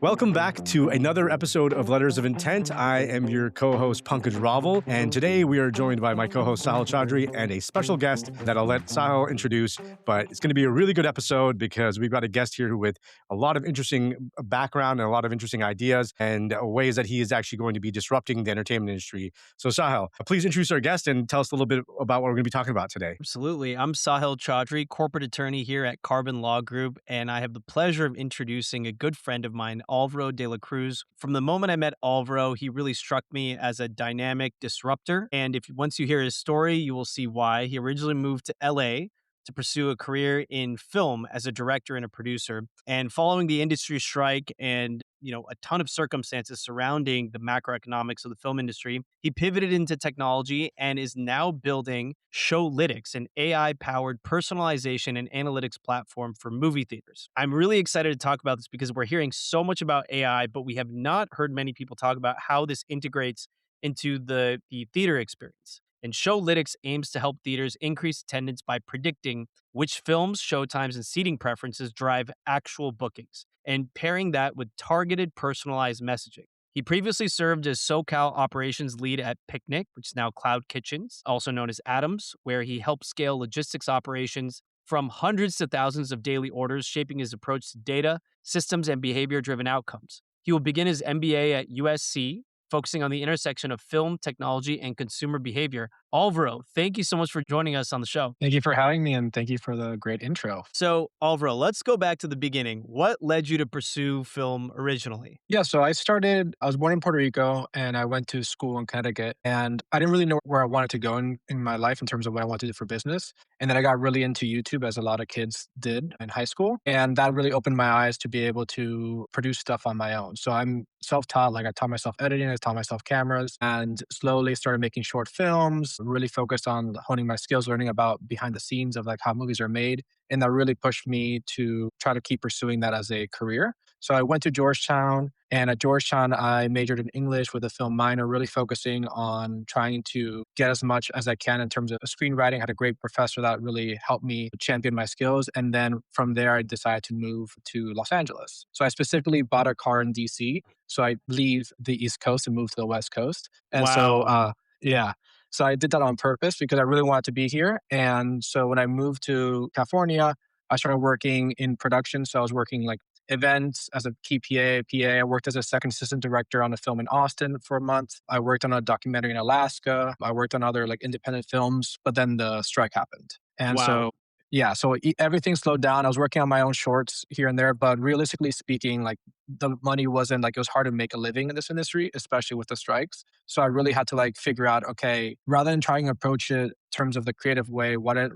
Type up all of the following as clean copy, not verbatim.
Welcome back to another episode of Letters of Intent. I am your co-host, Pankaj Raval, and today we are joined by my co-host, Sahil Chaudry, and a special guest that I'll let Sahil introduce, but it's going to be a really good episode because we've got a guest here with a lot of interesting background and a lot of interesting ideas and ways that he is actually going to be disrupting the entertainment industry. So Sahil, please introduce our guest and tell us a little bit about what we're going to be talking about today. Absolutely. I'm Sahil Chaudry, corporate attorney here at Carbon Law Group, and I have the pleasure of introducing a good friend of mine, Alvaro de la Cruz. From the moment I met Alvaro, he really struck me as a dynamic disruptor. And if once you hear his story, you will see why. He originally moved to LA to pursue a career in film as a director and a producer. And following the industry strike and a ton of circumstances surrounding the macroeconomics of the film industry, he pivoted into technology and is now building Showlytics, an AI-powered personalization and analytics platform for movie theaters. I'm really excited to talk about this because we're hearing so much about AI, but we have not heard many people talk about how this integrates into the theater experience. And Showlytics aims to help theaters increase attendance by predicting which films, showtimes, and seating preferences drive actual bookings, and pairing that with targeted personalized messaging. He previously served as SoCal operations lead at Picnic, which is now Cloud Kitchens, also known as Adams, where he helped scale logistics operations from hundreds to thousands of daily orders, shaping his approach to data, systems, and behavior-driven outcomes. He will begin his MBA at USC, focusing on the intersection of film, technology, and consumer behavior. Alvaro, thank you so much for joining us on the show. Thank you for having me, and thank you for the great intro. So, Alvaro, let's go back to the beginning. What led you to pursue film originally? Yeah, so I was born in Puerto Rico, and I went to school in Connecticut, and I didn't really know where I wanted to go in my life in terms of what I wanted to do for business. And then I got really into YouTube, as a lot of kids did in high school. And that really opened my eyes to be able to produce stuff on my own. So I'm self-taught, like I taught myself editing, I taught myself cameras, and slowly started making short films, really focused on honing my skills, learning about behind the scenes of like how movies are made. And that really pushed me to try to keep pursuing that as a career. So I went to Georgetown, and at Georgetown, I majored in English with a film minor, really focusing on trying to get as much as I can in terms of screenwriting. I had a great professor that really helped me champion my skills. And then from there, I decided to move to Los Angeles. So I specifically bought a car in DC. So I leave the East Coast and move to the West Coast. And Wow. yeah. So I did that on purpose because I really wanted to be here. And so when I moved to California, I started working in production. So I was working like events as a key PA. I worked as a second assistant director on a film in Austin for a month. I worked on a documentary in Alaska. I worked on other like independent films, but then the strike happened. And Wow. so, yeah, so everything slowed down. I was working on my own shorts here and there, but realistically speaking, like the money wasn't like it was hard to make a living in this industry, especially with the strikes. So I really had to like figure out, okay, rather than trying to approach it in terms of the creative way, why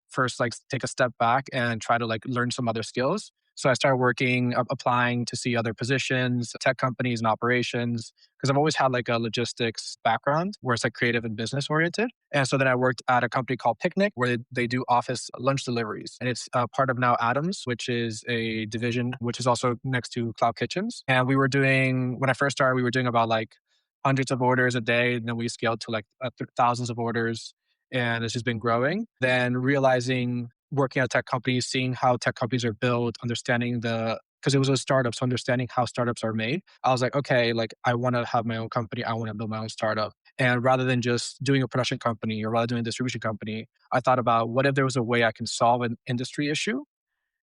first like take a step back and try to like learn some other skills. So I started working, applying to see other positions, tech companies and operations, because I've always had like a logistics background where it's like creative and business oriented. And so then I worked at a company called Picnic where they do office lunch deliveries. And it's part of now Adams, which is a division, which is also next to Cloud Kitchens. And when I first started, we were doing about like hundreds of orders a day. And then we scaled to like thousands of orders. And it's just been growing. Then realizing working at tech companies, seeing how tech companies are built, understanding because it was a startup, so understanding how startups are made. I was like, okay, like I want to have my own company. I want to build my own startup. And rather than just doing a production company or rather doing a distribution company, I thought about what if there was a way I can solve an industry issue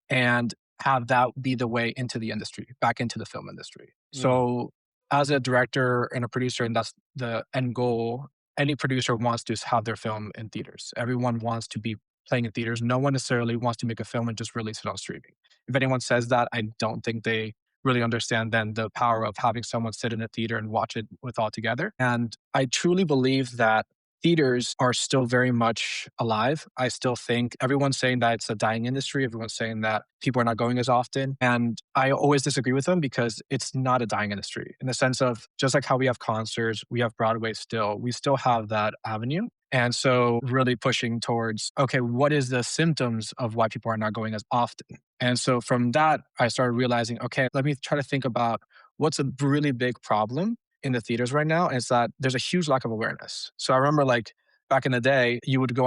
and have that be the way into the industry, back into the film industry. So as a director and a producer, and that's the end goal, any producer wants to have their film in theaters. Everyone wants to be playing in theaters. No one necessarily wants to make a film and just release it on streaming. If anyone says that, I don't think they really understand then the power of having someone sit in a theater and watch it with all together. And I truly believe that theaters are still very much alive. I still think everyone's saying that it's a dying industry. Everyone's saying that people are not going as often. And I always disagree with them because it's not a dying industry in the sense of just like how we have concerts, we have Broadway still, we still have that avenue. And so really pushing towards, okay, what is the symptoms of why people are not going as often? And so from that, I started realizing, okay, let me try to think about what's a really big problem in the theaters right now. And it's that there's a huge lack of awareness. So I remember like Back in the day, you would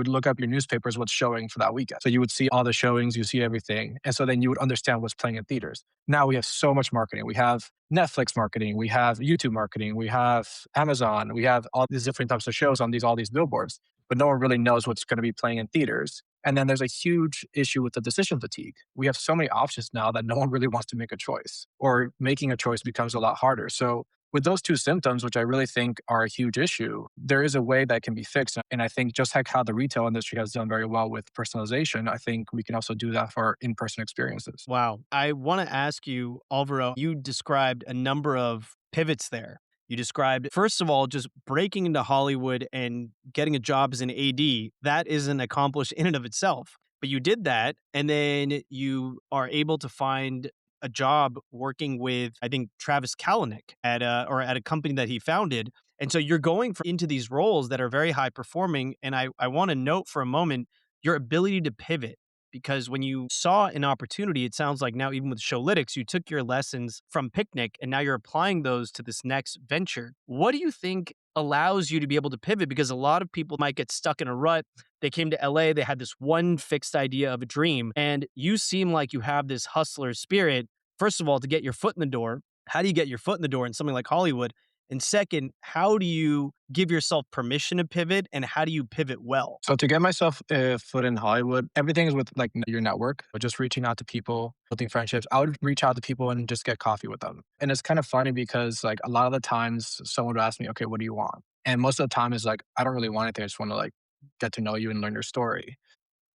look up your newspapers, what's showing for that weekend. So you would see all the showings, you see everything. And so then you would understand what's playing in theaters. Now we have so much marketing. We have Netflix marketing, we have YouTube marketing, we have Amazon, we have all these different types of shows on all these billboards, but no one really knows what's going to be playing in theaters. And then there's a huge issue with the decision fatigue. We have so many options now that no one really wants to make a choice, or making a choice becomes a lot harder. So with those two symptoms, which I really think are a huge issue, there is a way that can be fixed. And I think just like how the retail industry has done very well with personalization, I think we can also do that for in person experiences. Wow. I want to ask you, Alvaro, you described a number of pivots there. You described, first of all, just breaking into Hollywood and getting a job as an AD. That isn't accomplished in and of itself. But you did that, and then you are able to find a job working with, I think, Travis Kalanick at a company that he founded. And so you're going into these roles that are very high performing. And I want to note for a moment your ability to pivot, because when you saw an opportunity, it sounds like now, even with Showlytics, you took your lessons from Picnic and now you're applying those to this next venture. What do you think allows you to be able to pivot? Because a lot of people might get stuck in a rut. They came to LA, they had this one fixed idea of a dream, and you seem like you have this hustler spirit. First of all, to get your foot in the door. How do you get your foot in the door in something like Hollywood? And second, how do you give yourself permission to pivot, and how do you pivot well? So to get myself a foot in Hollywood, everything is with like your network, but just reaching out to people, building friendships. I would reach out to people and just get coffee with them. And it's kind of funny because like a lot of the times someone would ask me, okay, what do you want? And most of the time is like, I don't really want anything. I just want to like get to know you and learn your story.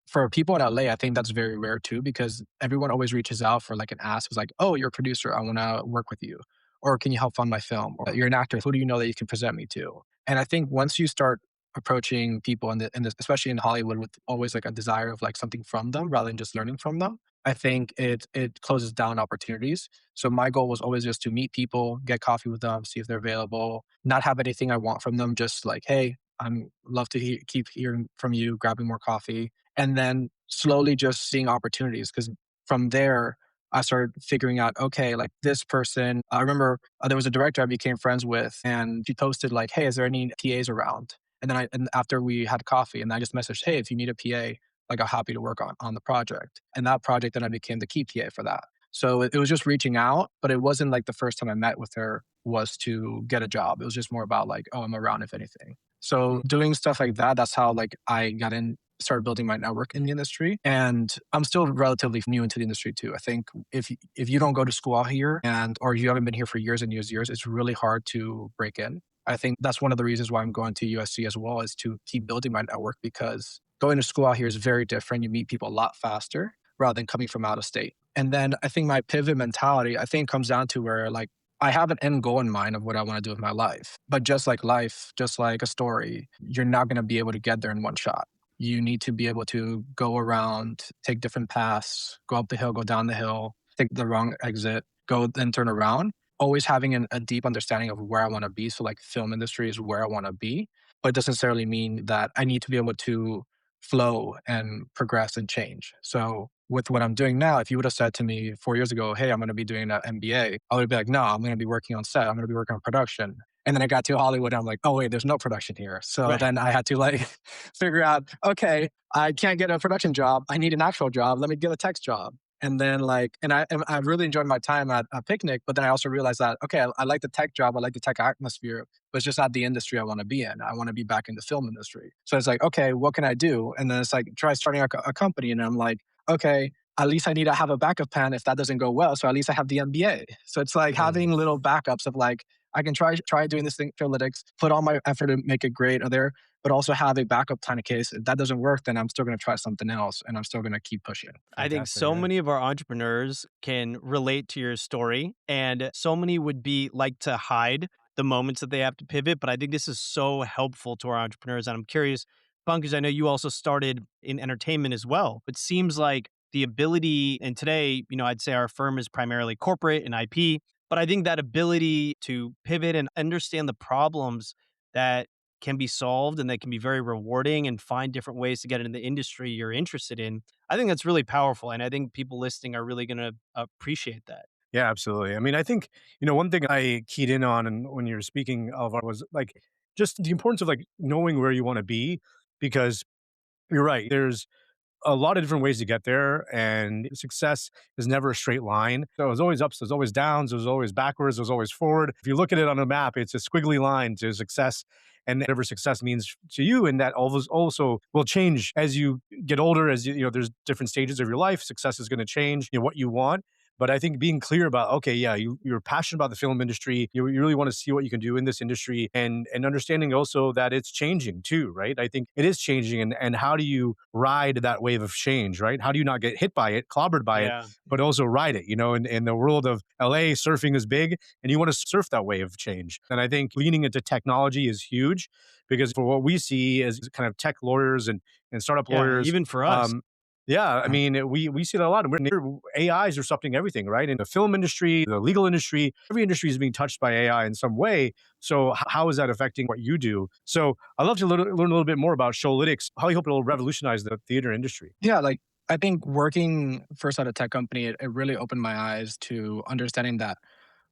For people in LA, I think that's very rare too, because everyone always reaches out for like an ask. It's like, oh, you're a producer. I want to work with you. Or can you help fund my film? Or you're an actor. Who do you know that you can present me to? And I think once you start approaching people especially in Hollywood with always like a desire of like something from them rather than just learning from them, I think it closes down opportunities. So my goal was always just to meet people, get coffee with them, see if they're available, not have anything I want from them, just like, hey, I'm love to keep hearing from you, grabbing more coffee, and then slowly just seeing opportunities. Because from there, I started figuring out, okay, like this person, I remember there was a director I became friends with, and she posted like, hey, is there any PAs around? And after we had coffee, and I just messaged, hey, if you need a PA, like I'm happy to work on the project. And that project, then I became the key PA for that. So it was just reaching out, but it wasn't like the first time I met with her was to get a job. It was just more about like, oh, I'm around if anything. So doing stuff like that, that's how like I got in, started building my network in the industry. And I'm still relatively new into the industry too. I think if you don't go to school out here or you haven't been here for years and years, it's really hard to break in. I think that's one of the reasons why I'm going to USC as well, is to keep building my network, because going to school out here is very different. You meet people a lot faster rather than coming from out of state. And then I think my pivot mentality, I think comes down to where like I have an end goal in mind of what I want to do with my life. But just like life, just like a story, you're not going to be able to get there in one shot. You need to be able to go around, take different paths, go up the hill, go down the hill, take the wrong exit, go and turn around. Always having a deep understanding of where I want to be. So like film industry is where I want to be, but it doesn't necessarily mean that I need to be able to flow and progress and change. So with what I'm doing now, if you would have said to me 4 years ago, hey, I'm going to be doing an MBA, I would be like, no, I'm going to be working on set. I'm going to be working on production. And then I got to Hollywood and I'm like, oh, wait, there's no production here. So Right. then I had to like figure out, okay, I can't get a production job. I need an actual job. Let me get a tech job. And then I really enjoyed my time at a Picnic, but then I also realized that, okay, I like the tech job. I like the tech atmosphere, but it's just not the industry I want to be in. I want to be back in the film industry. So it's like, okay, what can I do? And then it's like, try starting a company. And I'm like, okay, at least I need to have a backup plan if that doesn't go well. So at least I have the MBA. So it's like having little backups of like, I can try doing this thing, Showlytics, put all my effort to make it great or there, but also have a backup plan in case if that doesn't work, then I'm still going to try something else and I'm still going to keep pushing. I think Fantastic. so Yeah. many of our entrepreneurs can relate to your story, and so many would be like to hide the moments that they have to pivot. But I think this is so helpful to our entrepreneurs. And I'm curious, Pankaj, I know you also started in entertainment as well. It seems like the ability, and today, I'd say our firm is primarily corporate and IP, but I think that ability to pivot and understand the problems that can be solved and that can be very rewarding, and find different ways to get into the industry you're interested in, I think that's really powerful. And I think people listening are really going to appreciate that. Yeah, absolutely. I mean, I think, one thing I keyed in on and when you were speaking, Alvaro, was like just the importance of like knowing where you want to be, because you're right. There's a lot of different ways to get there, and success is never a straight line. So there's always ups, there's always downs, there's always backwards, there's always forward. If you look at it on a map, it's a squiggly line to success, and whatever success means to you, and that always also will change as you get older. As you know, there's different stages of your life. Success is going to change, what you want. But I think being clear about, okay, yeah, you're passionate about the film industry. You really want to see what you can do in this industry, and understanding also that it's changing too, right? I think it is changing, and how do you ride that wave of change, right? How do you not get hit by it, clobbered by it, Yeah. but also ride it? In the world of LA, surfing is big, and you want to surf that wave of change. And I think leaning into technology is huge, because for what we see as kind of tech lawyers and startup Yeah. lawyers, Even for us. um, yeah, I mean, we see that a lot. AIs are disrupting everything, right? In the film industry, the legal industry, every industry is being touched by AI in some way. So how is that affecting what you do? So I'd love to learn a little bit more about Showlytics. How you hope it'll revolutionize the theater industry. Yeah, like I think working first at a tech company, it really opened my eyes to understanding that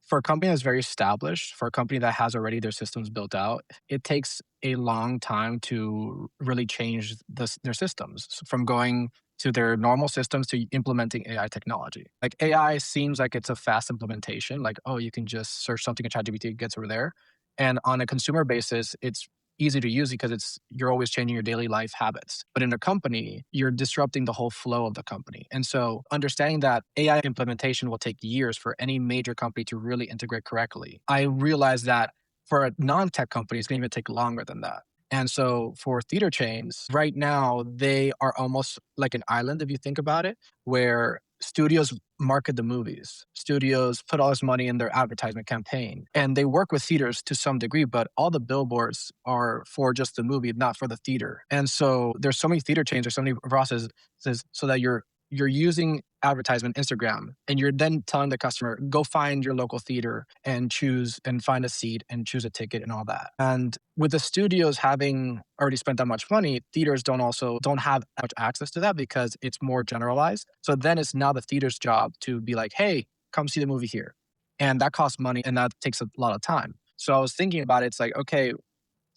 for a company that's very established, for a company that has already their systems built out, it takes a long time to really change their systems. So from going to their normal systems to implementing AI technology. Like AI seems like it's a fast implementation. Like, oh, you can just search something in ChatGPT, it gets over there. And on a consumer basis, it's easy to use because you're always changing your daily life habits. But in a company, you're disrupting the whole flow of the company. And so understanding that AI implementation will take years for any major company to really integrate correctly, I realized that for a non-tech company, it's going to even take longer than that. And so for theater chains, right now, they are almost like an island, if you think about it, where studios market the movies. Studios put all this money in their advertisement campaign, and they work with theaters to some degree, but all the billboards are for just the movie, not for the theater. And so there's so many theater chains, there's so many processes so that you're using advertisement Instagram, and you're then telling the customer, go find your local theater and choose and find a seat and choose a ticket and all that. And with the studios having already spent that much money, theaters don't have much access to that because it's more generalized. So then it's now the theater's job to be like, hey, come see the movie here. And that costs money and that takes a lot of time. So I was thinking about it, it's like, okay,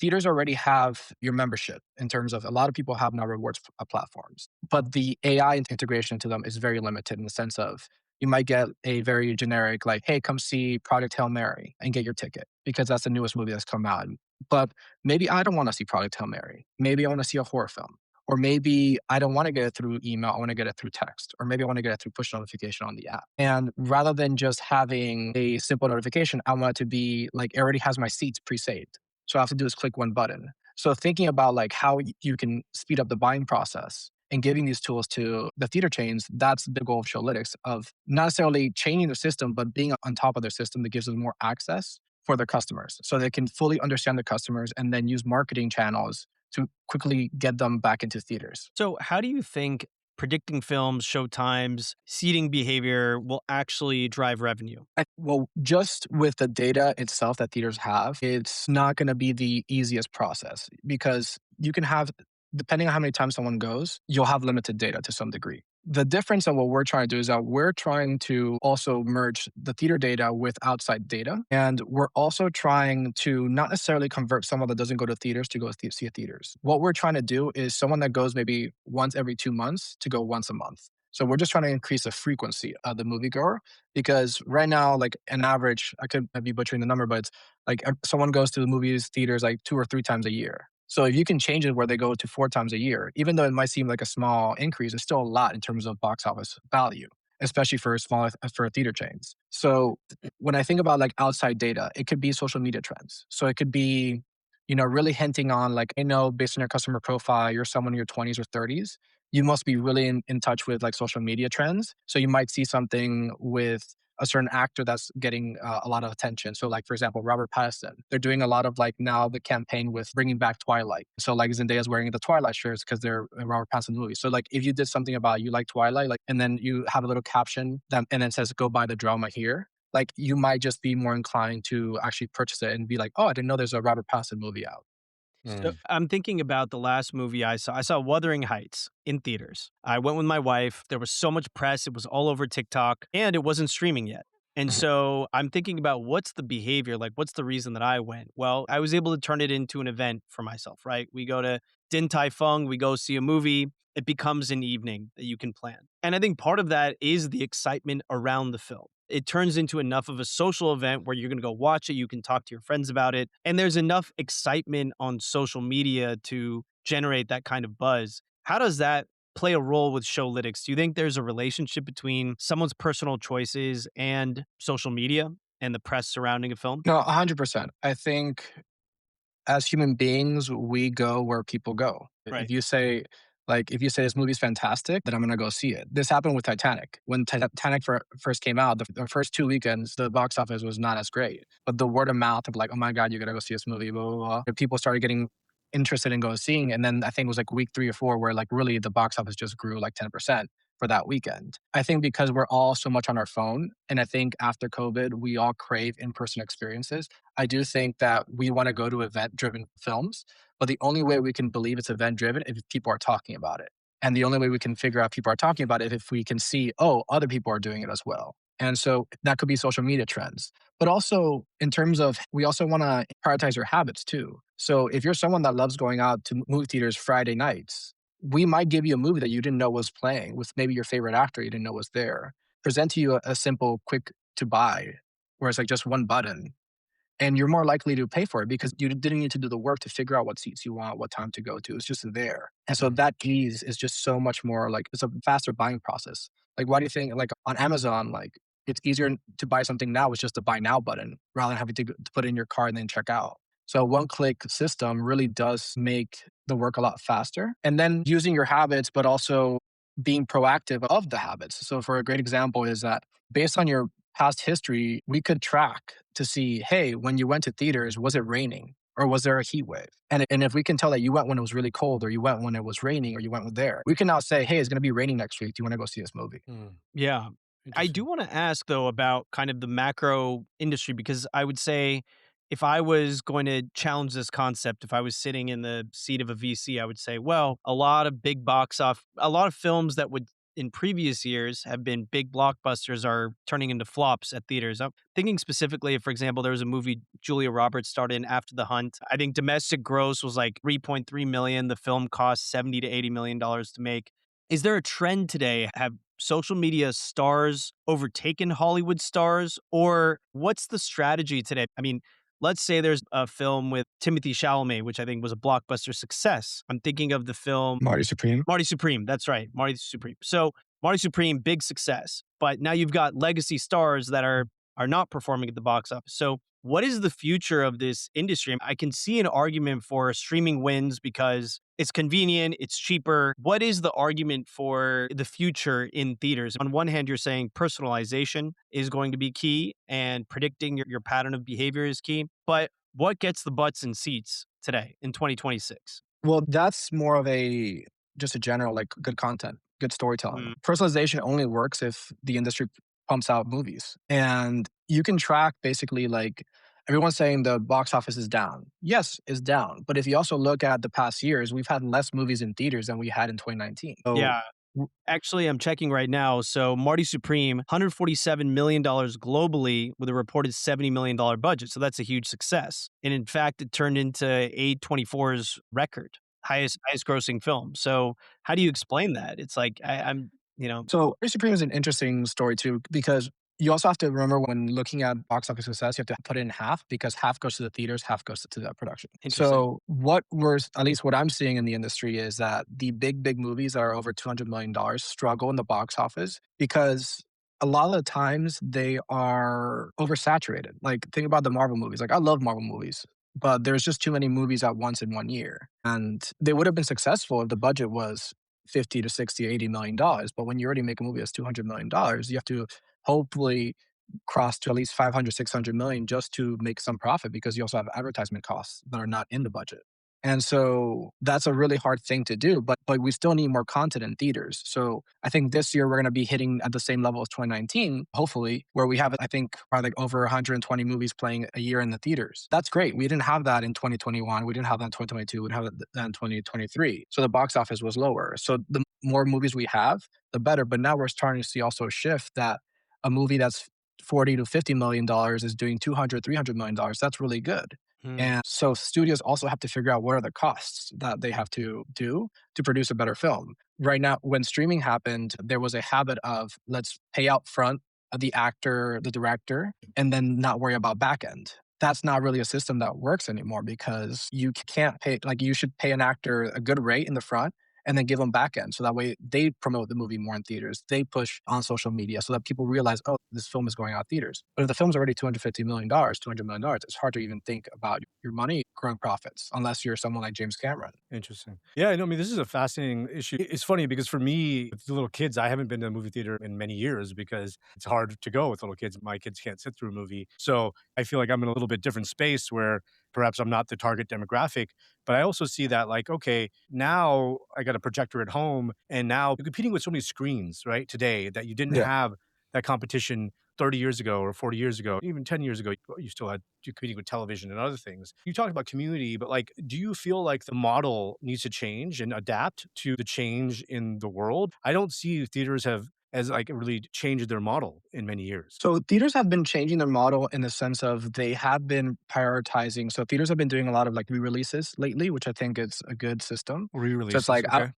theaters already have your membership in terms of a lot of people have now rewards platforms, but the AI integration to them is very limited in the sense of you might get a very generic, like, hey, come see Project Hail Mary and get your ticket because that's the newest movie that's come out. But maybe I don't want to see Project Hail Mary. Maybe I want to see a horror film. Or maybe I don't want to get it through email. I want to get it through text. Or maybe I want to get it through push notification on the app. And rather than just having a simple notification, I want it to be like it already has my seats pre-saved. So all I have to do is click one button. So thinking about like how you can speed up the buying process and giving these tools to the theater chains, that's the goal of Showlytics, of not necessarily changing the system, but being on top of their system that gives them more access for their customers. So they can fully understand the customers and then use marketing channels to quickly get them back into theaters. So, how do you think predicting films, show times, seating behavior will actually drive revenue? Well, just with the data itself that theaters have, it's not going to be the easiest process because you can have, depending on how many times someone goes, you'll have limited data to some degree. The difference of what we're trying to do is that we're trying to also merge the theater data with outside data. And we're also trying to not necessarily convert someone that doesn't go to theaters to go see a theaters. What we're trying to do is someone that goes maybe once every 2 months to go once a month. So we're just trying to increase the frequency of the moviegoer because right now, like an average, I could be butchering the number, but it's like someone goes to the movies theaters like 2 or 3 times a year. So if you can change it where they go to 4 times a year, even though it might seem like a small increase, it's still a lot in terms of box office value, especially for for theater chains. So when I think about like outside data, it could be social media trends. So it could be, really hinting on like, I know based on your customer profile, you're someone in your 20s or 30s. You must be really in touch with like social media trends. So you might see something with a certain actor that's getting a lot of attention. So, like for example, Robert Pattinson, they're doing a lot of like now the campaign with bringing back Twilight. So, like Zendaya's wearing the Twilight shirts because they're a Robert Pattinson movie. So, like if you did something about you like Twilight, like, and then you have a little caption that and then says "Go buy the drama here." Like you might just be more inclined to actually purchase it and be like, "Oh, I didn't know there's a Robert Pattinson movie out." So I'm thinking about the last movie I saw. I saw Wuthering Heights in theaters. I went with my wife. There was so much press. It was all over TikTok and it wasn't streaming yet. And Mhm. so I'm thinking about what's the behavior, like what's the reason that I went? Well, I was able to turn it into an event for myself, right? We go to Din Tai Fung, we go see a movie, it becomes an evening that you can plan. And I think part of that is the excitement around the film. It turns into enough of a social event where you're going to go watch it, you can talk to your friends about it, and there's enough excitement on social media to generate that kind of buzz. How does that play a role with Showlytics? Do you think there's a relationship between someone's personal choices and social media and the press surrounding a film? No, 100%. I think as human beings, we go where people go. Right. If you say this movie's fantastic, then I'm gonna go see it. This happened with Titanic. When Titanic first came out, the first 2 weekends, the box office was not as great. But the word of mouth of like, oh my God, you gotta go see this movie, blah, blah, blah. People started getting interested in going seeing. And then I think it was like week 3 or 4 where like really the box office just grew like 10% for that weekend. I think because we're all so much on our phone, and I think after COVID, we all crave in-person experiences. I do think that we want to go to event driven films, but the only way we can believe it's event driven is if people are talking about it. And the only way we can figure out people are talking about it is if we can see, oh, other people are doing it as well. And so that could be social media trends. But also, in terms of, we also want to prioritize your habits too. So if you're someone that loves going out to movie theaters Friday nights, we might give you a movie that you didn't know was playing with maybe your favorite actor you didn't know was there. Present to you a simple, quick to buy, where it's like just one button, and you're more likely to pay for it because you didn't need to do the work to figure out what seats you want, what time to go to. It's just there. And so Mhm. that ease is just so much more like it's a faster buying process. Like, why do you think, like on Amazon, like it's easier to buy something now with just a buy now button rather than having to put it in your cart and then check out? So, one click system really does make the work a lot faster. And then using your habits, but also being proactive of the habits. So, for a great example, is that based on your past history, we could track to see, hey, when you went to theaters, was it raining or was there a heat wave? And if we can tell that you went when it was really cold or you went when it was raining or you went there, we can now say, hey, it's going to be raining next week. Do you want to go see this movie? Mm, Yeah. I do interesting. want to ask though about kind of the macro industry because I would say if I was going to challenge this concept, if I was sitting in the seat of a VC, I would say, well, a lot of films that would in previous years have been big blockbusters are turning into flops at theaters. I'm thinking specifically, for example, there was a movie Julia Roberts starred in After the Hunt. I think domestic gross was like 3.3 million. The film cost 70 to 80 million dollars to make. Is there a trend today? Have social media stars overtaken Hollywood stars? Or what's the strategy today? I mean, let's say there's a film with Timothy Chalamet, which I think was a blockbuster success. I'm thinking of the film Marty Supreme. Marty Supreme. That's right, Marty Supreme. So Marty Supreme, big success. But now you've got legacy stars that are not performing at the box office. So what is the future of this industry? I can see an argument for streaming wins because it's convenient, it's cheaper. What is the argument for the future in theaters? On one hand, you're saying personalization is going to be key and predicting your pattern of behavior is key. But what gets the butts in seats today in 2026? Well, that's more of a just a general like good content, good storytelling. Personalization only works if the industry pumps out movies. And you can track basically like everyone's saying the box office is down. Yes, it's down. But if you also look at the past years, we've had less movies in theaters than we had in 2019. So Yeah. Actually, I'm checking right now. So Marty Supreme, $147 million globally with a reported $70 million budget. So that's a huge success. And in fact, it turned into A24's record, highest grossing film. So how do you explain that? It's like I'm, you know, So Race Supreme is an interesting story too, because you also have to remember when looking at box office success, you have to put it in half because half goes to the theaters, half goes to the production. interesting. So what we're, at least what I'm seeing in the industry is that the big movies that are over $200 million struggle in the box office because a lot of the times they are oversaturated. Like think about the Marvel movies. Like I love Marvel movies, but there's just too many movies at once in one year. And they would have been successful if the budget was 50 to 60, $80 million. But when you already make a movie that's $200 million, you have to hopefully cross to at least 500, 600 million just to make some profit because you also have advertisement costs that are not in the budget. And so that's a really hard thing to do, but we still need more content in theaters. So I think this year we're going to be hitting at the same level as 2019, hopefully, where we have I think probably like over 120 movies playing a year in the theaters. That's great. We didn't have that in 2021. We didn't have that in 2022. We didn't have that in 2023. So the box office was lower. So the more movies we have, the better. But now we're starting to see also a shift that a movie that's $40 to $50 million is doing 200, $300 million. That's really good. Hmm. And so studios also have to figure out what are the costs that they have to do to produce a better film. Right now, when streaming happened, there was a habit of let's pay out front the actor, the director, and then not worry about back end. That's not really a system that works anymore because you can't pay, like, you should pay an actor a good rate in the front and then give them back end. So that way they promote the movie more in theaters. They push on social media so that people realize, oh, this film is going out theaters. But if the film's already $250 million, $200 million, it's hard to even think about your money growing profits unless you're someone like James Cameron. Interesting. Yeah, no, I mean, this is a fascinating issue. It's funny because for me, with the little kids, I haven't been to a movie theater in many years because it's hard to go with little kids. My kids can't sit through a movie. So I feel like I'm in a little bit different space where perhaps I'm not the target demographic. But I also see that, like, okay, now I got a projector at home and now you're competing with so many screens, right? Today that you didn't Yeah. have that competition 30 years ago or 40 years ago, even 10 years ago, you still had you competing with television and other things. You talked about community, but like, do you feel like the model needs to change and adapt to the change in the world? I don't see theaters have as like really changed their model in many years. So theaters have been changing their model in the sense of they have been prioritizing. So theaters have been doing a lot of like re-releases lately, which I think is a good system. So it's Re-releases, like, okay.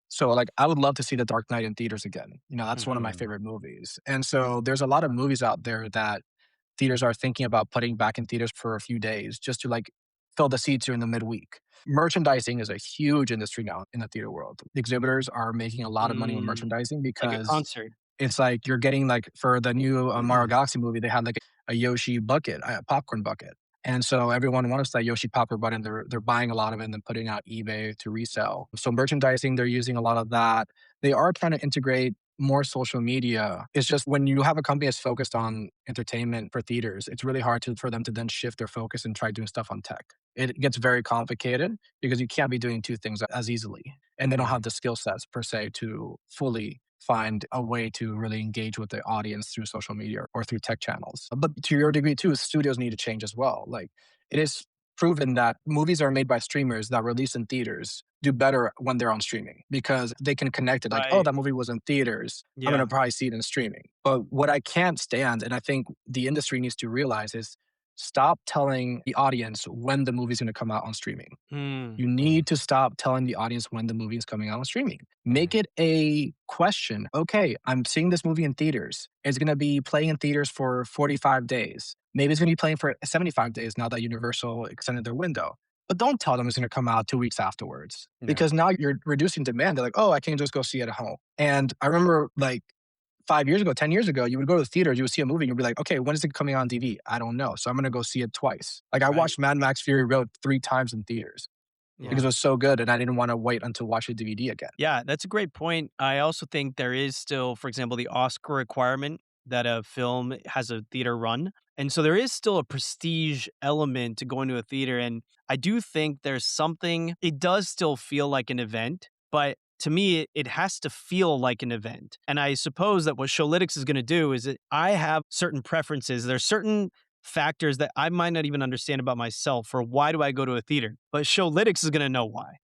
I would love to see The Dark Knight in theaters again. You know, that's one of my Mhm. favorite movies. And so there's a lot of movies out there that theaters are thinking about putting back in theaters for a few days just to like fill the seats during the midweek. Merchandising is a huge industry now in the theater world. Exhibitors are making a lot of money with Mm, merchandising like a because concert. it's like you're getting like for the new Mario Galaxy movie, they had like a Yoshi bucket, a popcorn bucket. And so everyone wants that Yoshi popcorn bucket. They're buying a lot of it and then putting out eBay to resell. So merchandising, they're using a lot of that. They are trying to integrate more social media. It's just when you have a company that's focused on entertainment for theaters, it's really hard for them to then shift their focus and try doing stuff on tech. It gets very complicated because you can't be doing two things as easily. And they don't have Right. the skill sets per se to fully find a way to really engage with the audience through social media or through tech channels. But to your degree too, studios need to change as well. Like it is proven that movies are made by streamers that release in theaters do better when they're on streaming because they can connect it like, oh, Right. that movie was in theaters. I'm going Yeah. to probably see it in streaming. But what I can't stand, and I think the industry needs to realize is stop telling the audience when the movie's going to come out on streaming. Mm, You Mhm. need to stop telling the audience when the movie is coming out on streaming. Make Right. it a question. Okay, I'm seeing this movie in theaters. It's going to be playing in theaters for 45 days. Maybe it's going to be playing for 75 days now that Universal extended their window. But don't tell them it's going to come out 2 weeks afterwards Yeah. because now you're reducing demand. They're like, oh, I can just go see it at home. And I remember like 5 years ago, 10 years ago, you would go to the theater, you would see a movie, and you'd be like, okay, when is it coming on TV? I don't know. So I'm going to go see it twice. Like I right. watched Mad Max Fury Road 3 times in theaters because Yeah. it Wow. was so good and I didn't want to wait until watch the DVD again. Yeah, that's a great point. I also think there is still, for example, the Oscar requirement that a film has a theater run. And so there is still a prestige element to going to a theater. And I do think there's something, it does still feel like an event, but to me, it has to feel like an event. And I suppose that what Showlytics is going to do is that I have certain preferences. There's certain factors that I might not even understand about myself for why do I go to a theater, but Showlytics is going to know why.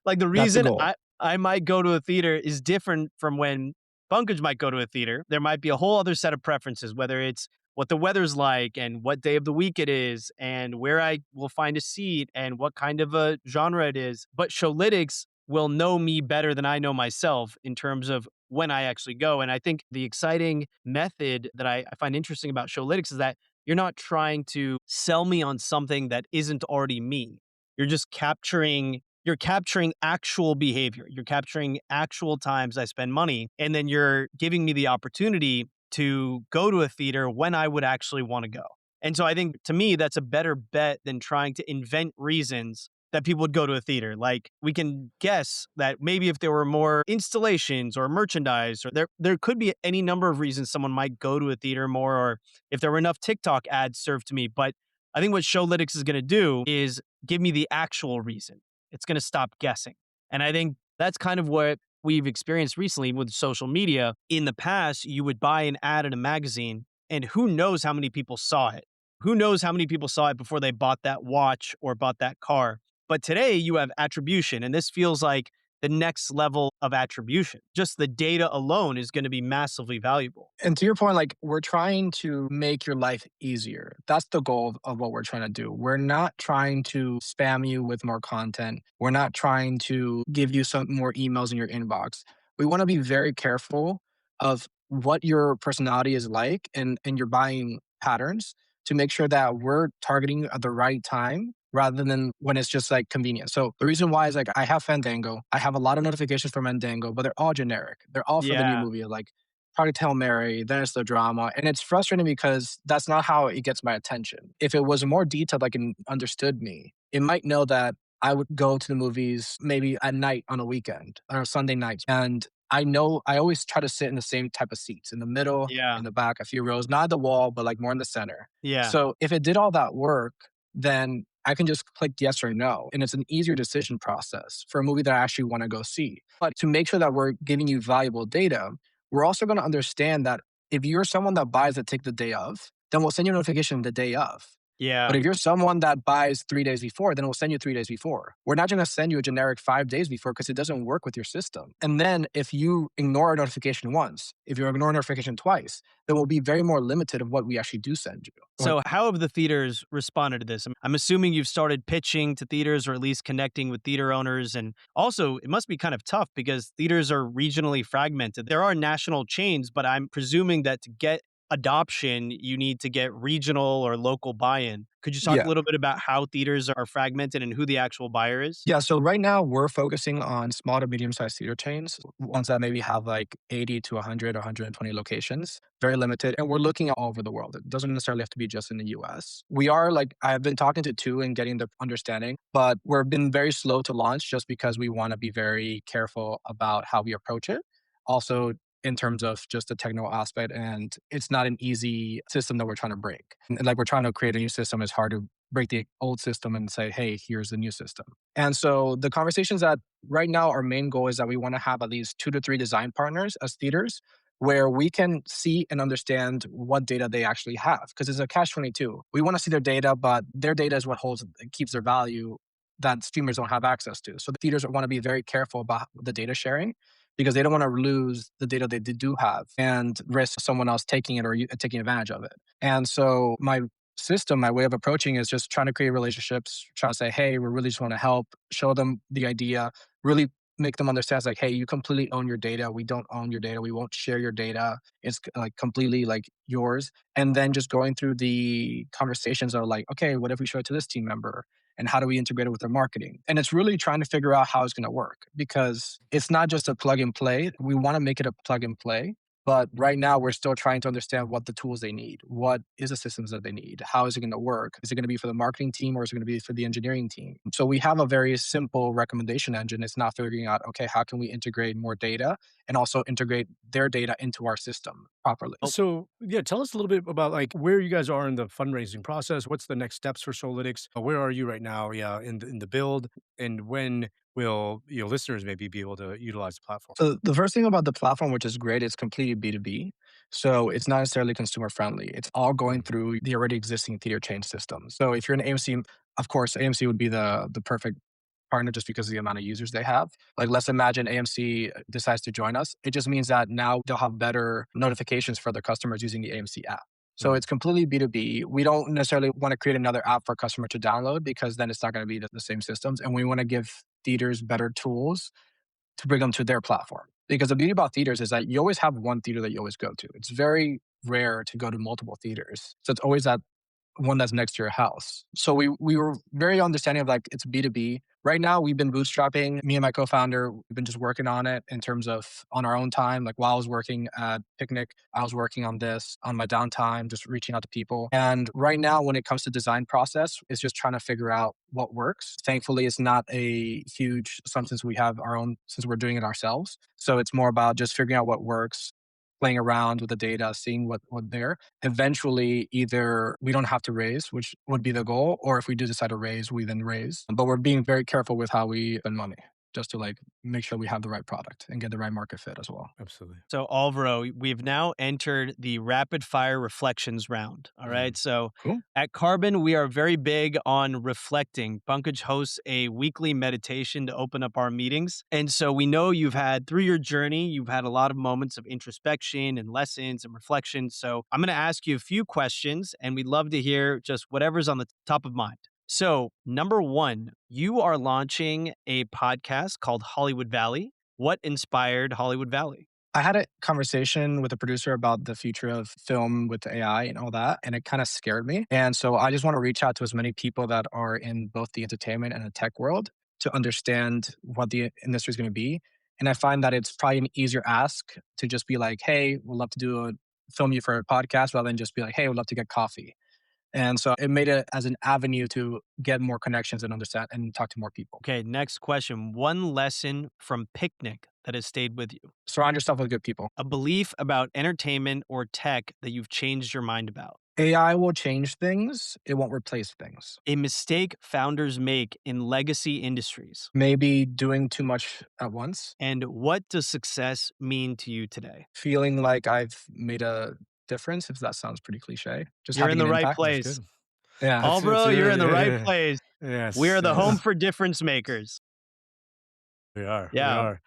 Like, the That's the reason goal. I might go to a theater is different from when Pankaj might go to a theater. There might be a whole other set of preferences, whether it's what the weather's like and what day of the week it is and where I will find a seat and what kind of a genre it is. But Showlytics will know me better than I know myself in terms of when I actually go. And I think the exciting method that I find interesting about Showlytics is that you're not trying to sell me on something that isn't already me. You're just capturing actual behavior. You're capturing actual times I spend money, and then you're giving me the opportunity to go to a theater when I would actually want to go. And so I think to me, that's a better bet than trying to invent reasons that people would go to a theater. Like we can guess that maybe if there were more installations or merchandise, or there could be any number of reasons someone might go to a theater more, or if there were enough TikTok ads served to me. But I think what Showlytics is going to do is give me the actual reason. It's going to stop guessing. And I think that's kind of what we've experienced recently with social media. In the past, you would buy an ad in a magazine, and who knows how many people saw it? Who knows how many people saw it before they bought that watch or bought that car? But today, you have attribution, and this feels like the next level of attribution. Just the data alone is going to be massively valuable. And to your point, like we're trying to make your life easier. That's the goal of what we're trying to do. We're not trying to spam you with more content. We're not trying to give you some more emails in your inbox. We want to be very careful of what your personality is like and your buying patterns to make sure that we're targeting at the right time rather than when it's just like convenient. So the reason why is like I have Fandango. I have a lot of notifications from Fandango, but they're all generic. They're all for the new Yeah. movie. Like Project Hail Mary, then it's the drama. And it's frustrating because that's not how it gets my attention. If it was more detailed, like and understood me, it might know that I would go to the movies maybe at night on a weekend or Sunday nights. And I know I always try to sit in the same type of seats in the middle, Yeah. in the back, a few rows, not at the wall, but like more in the center. Yeah. So if it did all that work, then I can just click yes or no. And it's an easier decision process for a movie that I actually want to go see. But to make sure that we're giving you valuable data, we're also going to understand that if you're someone that buys the ticket the day of, then we'll send you a notification the day of. But Yeah. if you're someone that buys 3 days before, then we'll send you 3 days before. We're not going to send you a generic 5 days before because it doesn't work with your system. And then if you ignore a notification once, if you ignore a notification twice, then we'll be very more limited of what we actually do send you. So, how have the theaters responded to this? I'm assuming you've started pitching to theaters or at least connecting with theater owners. And also, it must be kind of tough because theaters are regionally fragmented. There are national chains, but I'm presuming that to get adoption, you need to get regional or local buy in. Could you talk a Yeah. little bit about how theaters are fragmented and who the actual buyer is? Yeah, so right now we're focusing on small to medium-sized theater chains, ones that maybe have like 80 to 100 or 120 locations, very limited. And we're looking at all over the world. It doesn't necessarily have to be just in the US. We are like, I've been talking to two and getting the understanding, but we've been very slow to launch just because we want to be very careful about how we approach it. Also, in terms of just the technical aspect, and it's not an easy system that we're trying to break. And like we're trying to create a new system, it's hard to break the old system and say, hey, here's the new system. And so the conversations that right now our main goal is that we want to have at least 2 to 3 design partners as theaters where we can see and understand what data they actually have. Because it's a catch 22. We want to see their data, but their data is what holds keeps their value that streamers don't have access to. So the theaters want to be very careful about the data sharing because they don't want to lose the data they do have and risk someone else taking it or taking advantage of it. And so my system, my way of approaching is just trying to create relationships, trying to say, hey, we really just want to help, show them the idea, really make them understand it's like, hey, you completely own your data. We don't own your data. We won't share your data. It's like completely like yours. And then just going through the conversations are like, okay, what if we show it to this team member? And how do we integrate it with their marketing? And it's really trying to figure out how it's going to work because it's not just a plug and play. We want to make it a plug and play. But right now, we're still trying to understand what the tools they need. What is the systems that they need? How is it going to work? Is it going to be for the marketing team or is it going to be for the engineering team? So we have a very simple recommendation engine. It's not figuring out, okay, how can we integrate more data and also integrate their data into our system properly? So, yeah, tell us a little bit about like where you guys are in the fundraising process. What's the next steps for Showlytics? Where are you right now? Yeah, in the build, and when will listeners maybe be able to utilize the platform? So the first thing about the platform, which is great, it's completely B2B. So it's not necessarily consumer friendly. It's all going Mhm. through the already existing theater chain system. So if you're an AMC, of course, AMC would be the perfect partner just because of the amount of users they have. Like let's imagine AMC decides to join us. It just means that now they'll have better notifications for their customers using the AMC app. So Mhm. it's completely B2B. We don't necessarily want to create another app for a customer to download because then it's not going to be the same systems. And we want to give theaters better tools to bring them to their platform. Because the beauty about theaters is that you always have one theater that you always go to. It's very rare to go to multiple theaters. So it's always that one that's next to your house. So we were very understanding of like it's B2B. Right now we've been bootstrapping. Me and my co-founder, we've been just working on it in terms of on our own time. Like while I was working at Picnic, I was working on this on my downtime, just reaching out to people. And right now when it comes to design process, it's just trying to figure out what works. Thankfully, it's not a huge sum since we have our own, since we're doing it ourselves. So it's more about just figuring out what works, playing around with the data, seeing what there. Eventually, either we don't have to raise, which would be the goal, or if we do decide to raise, we then raise. But we're being very careful with how we spend money. just to like make sure we have the right product and get the right market fit as well. Absolutely. So, Alvaro, we've now entered the rapid fire reflections round. All right. Mm. So, Cool. at Carbon, we are very big on reflecting. Pankaj hosts a weekly meditation to open up our meetings. And so, we know you've had, through your journey, you've had a lot of moments of introspection and lessons and reflection. So, I'm going to ask you a few questions, and we'd love to hear just whatever's on the top of mind. So, number one, you are launching a podcast called Hollywood Valley. What inspired Hollywood Valley? I had a conversation with a producer about the future of film with AI and all that, and it kind of scared me. And so I just want to reach out to as many people that are in both the entertainment and the tech world to understand what the industry is going to be. And I find that it's probably an easier ask to just be like, hey, we'd love to film you for a podcast rather than just be like, hey, we'd love to get coffee. And so it made it as an avenue to get more connections and understand and talk to more people. Okay, next question. One lesson from Picnic that has stayed with you. Surround yourself with good people. A belief about entertainment or tech that you've changed your mind about. AI will change things, it won't replace things. A mistake founders make in legacy industries. Maybe doing too much at once, And what does success mean to you today? feeling like I've made a difference, if that sounds pretty cliche. Just You're in having an the right impact. That's place. good. Yeah. Alvaro, you're in the right place. We Yes, are the home yes. for difference makers. We are. We Yeah. are.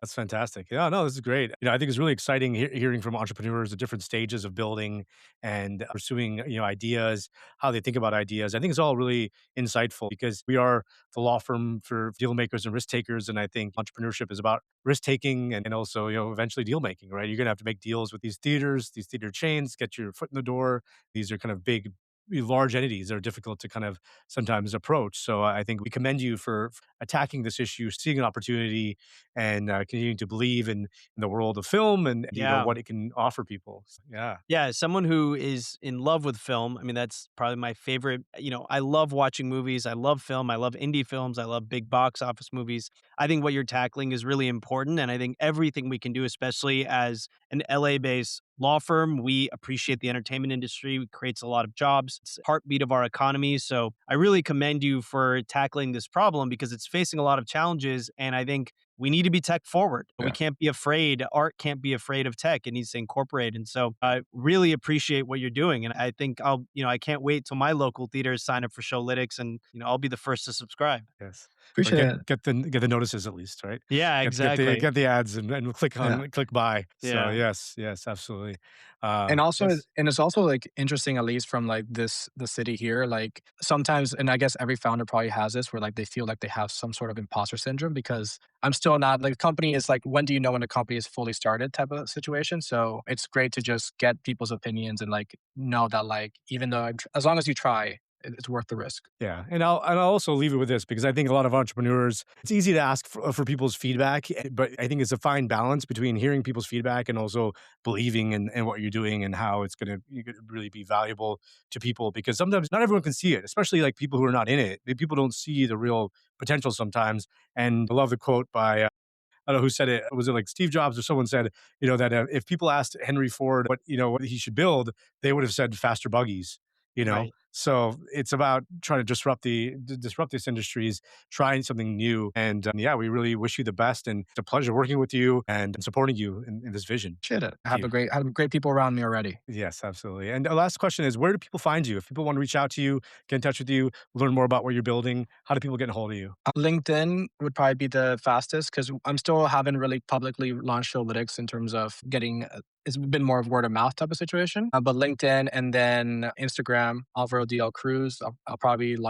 That's fantastic. Yeah, no, this is great. I think it's really exciting hearing from entrepreneurs at different stages of building and pursuing, ideas, how they think about ideas. I think it's all really insightful because we are the law firm for deal makers and risk takers. And I think entrepreneurship is about risk taking and also, eventually deal making, right? You're going to have to make deals with these theaters, these theater chains, get your foot in the door. These are kind of big, large entities that are difficult to kind of sometimes approach. So I think we commend you for attacking this issue, seeing an opportunity, and continuing to believe in the world of film and Yeah. what it can offer people. So, yeah, Yeah, as someone who is in love with film, I mean, that's probably my favorite. I love watching movies. I love film. I love indie films. I love big box office movies. I think what you're tackling is really important. And I think everything we can do, especially as an LA based law firm, we appreciate the entertainment industry. It creates a lot of jobs. It's the heartbeat of our economy. So I really commend you for tackling this problem because it's facing a lot of challenges. And I think we need to be tech forward. We Yeah. can't be afraid. Art can't be afraid of tech. It needs to incorporate. And so I really appreciate what you're doing. And I think I can't wait till my local theaters sign up for Showlytics and, I'll be the first to subscribe. yes. Or Appreciate it. get the notices at least, right? Yeah, exactly. Get the ads and Yeah. click buy. So Yeah. yes, absolutely. And also, Yes. and it's also like interesting, at least from like the city here, like sometimes, and I guess every founder probably has this where like they feel like they have some sort of imposter syndrome because I'm still not like, the company is like, when do you know when a company is fully started type of situation. So it's great to just get people's opinions and like know that like, even though as long as you try, it's worth the risk. Yeah, and I'll also leave it with this because I think a lot of entrepreneurs, it's easy to ask for people's feedback, but I think it's a fine balance between hearing people's feedback and also believing in what you're doing and how it's going to really be valuable to people. Because sometimes not everyone can see it, especially like people who are not in it. People don't see the real potential sometimes. And I love the quote by I don't know who said it. Was it like Steve Jobs or someone said, that if people asked Henry Ford what he should build, they would have said faster buggies. Right. So it's about trying to disrupt this industries, trying something new. And yeah, we really wish you the best. And it's a pleasure working with you and supporting you in this vision. Shit it. I Thank you. have great people around me already. Yes, absolutely. And the last question is, where do people find you? If people want to reach out to you, get in touch with you, learn more about what you're building, how do people get a hold of you? LinkedIn would probably be the fastest because I'm still haven't really publicly launched Showlytics in terms of getting. It's been more of word of mouth type of situation. But LinkedIn and then Instagram, Alvaro DL Cruz. I'll probably be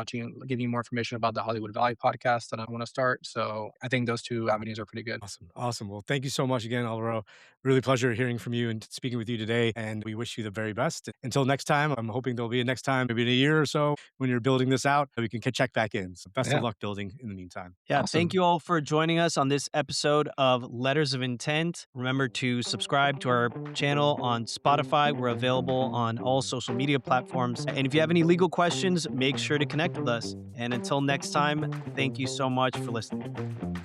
giving you more information about the Hollywood Valley podcast that I want to start. So I think those two avenues are pretty good. Awesome. Awesome. Well, thank you so much again, Alvaro. Really pleasure hearing from you and speaking with you today. And we wish you the very best. Until next time, I'm hoping there'll be a next time, maybe in a year or so when you're building this out, we can check back in. So best Yeah. of luck building in the meantime. Yeah, Awesome. thank you all for joining us on this episode of Letters of Intent. Remember to subscribe to our channel on Spotify. We're available on all social media platforms. And if you have any legal questions, make sure to connect with us. And until next time, thank you so much for listening.